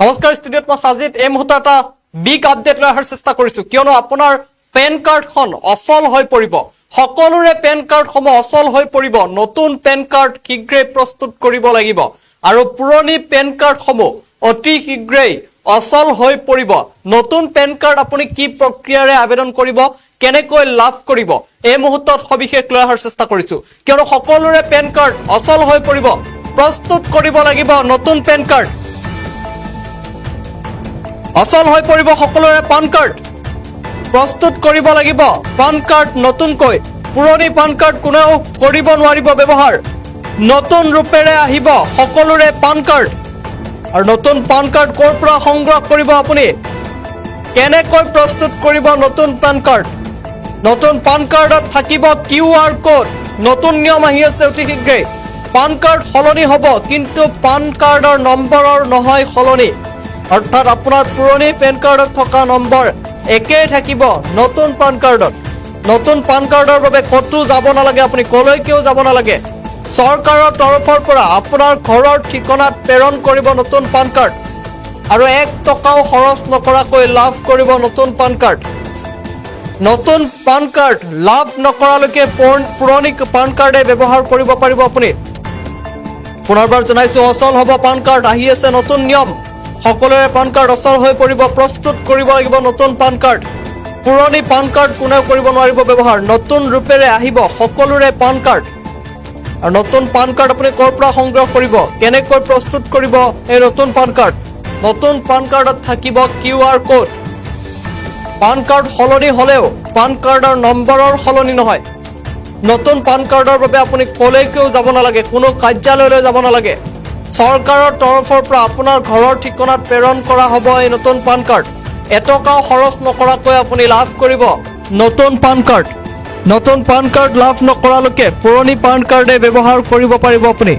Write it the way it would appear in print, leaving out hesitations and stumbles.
নমস্কাৰ ষ্টুডিঅ'ত মই সাজিদ এই মুহূৰ্তত এটা বিগ আপডেট লৈ অহাৰ চেষ্টা কৰিছো কিয়নো আপোনাৰ পেন কাৰ্ডখন অচল হৈ পৰিব সকলোৰে পেন কাৰ্ডসমূহ অচল হৈ পৰিব নতুন পেন কাৰ্ড শীঘ্ৰে প্ৰস্তুত কৰিব লাগিব আৰু পুৰণি পেন কাৰ্ডসমূহ অতি শীঘ্ৰে অচল হৈ পৰিব নতুন পেন কাৰ্ড আপুনি কি প্ৰক্ৰিয়াৰে আবেদন কৰিব কেনেকৈ লাভ কৰিব এই মুহূৰ্তত সবিশেষ লৈ অহাৰ চেষ্টা কৰিছো কিয়নো সকলোৰে পেন কাৰ্ড অচল হৈ পৰিব প্ৰস্তুত কৰিব লাগিব নতুন পেন কাৰ্ড অচল হৈ পৰিব সকলোৰে পান কাৰ্ড প্ৰস্তুত কৰিব লাগিব পান কাৰ্ড নতুনকৈ পুৰণি পান কাৰ্ড কোনেও কৰিব নোৱাৰিব ব্যৱহাৰ নতুন ৰূপেৰে আহিব সকলোৰে পান কাৰ্ড আৰু নতুন পান কাৰ্ড ক'ৰ পৰা সংগ্ৰহ কৰিব আপুনি কেনেকৈ প্ৰস্তুত কৰিব নতুন পান কাৰ্ডত থাকিব QR কোড নতুন নিয়ম আহি আছে অতি শীঘ্ৰে পান কাৰ্ড সলনি হ'ব কিন্তু পান কাৰ্ডৰ নম্বৰৰ নহয় সলনি অৰ্থাৎ আপোনাৰ পুৰণি পেন কাৰ্ডত থকা নম্বৰ একেই থাকিব নতুন পান কাৰ্ডৰ বাবে কতো যাব নালাগে আপুনি কলৈকেও যাব নালাগে চৰকাৰৰ তৰফৰ পৰা আপোনাৰ ঘৰৰ ঠিকনাত প্ৰেৰণ কৰিব নতুন পান কাৰ্ড আৰু 1 টকাও খৰচ নকৰাকৈ লাভ কৰিব নতুন পান কাৰ্ড লাভ নকৰালৈকে পুৰণি পান কাৰ্ডে ব্যৱহাৰ কৰিব পাৰিব আপুনি পুনৰবাৰ জনাইছো অচল হ'ব পান কাৰ্ড আহি আছে নতুন নিয়ম সকলোৰে পান কাৰ্ড অচল হৈ পৰিব প্ৰস্তুত কৰিব লাগিব নতুন পান কাৰ্ড পুৰণি পান কাৰ্ড কোনেও কৰিব নোৱাৰিব ব্যৱহাৰ নতুন ৰূপেৰে আহিব সকলোৰে পান কাৰ্ড আৰু নতুন পান কাৰ্ড আপুনি ক'ৰ পৰা সংগ্ৰহ কৰিব কেনেকৈ প্ৰস্তুত কৰিব এই নতুন পান কাৰ্ডত থাকিব QR কোড পান কাৰ্ড সলনি হ'লেও পান কাৰ্ডৰ নম্বৰৰ সলনি নহয় নতুন পান কাৰ্ডৰ বাবে আপুনি কলৈকেও যাব নালাগে কোনো কাৰ্যালয়লৈ যাব নালাগে চৰকাৰৰ তৰফৰ পৰা আপোনাৰ ঘৰৰ ঠিকনাত প্ৰেৰণ কৰা হ'ব এই নতুন পান কাৰ্ড এটকাও খৰচ নকৰাকৈ আপুনি লাভ কৰিব নতুন পান কাৰ্ড লাভ নকৰালৈকে পুৰণি পান কাৰ্ডে ব্যৱহাৰ কৰিব পাৰিব আপুনি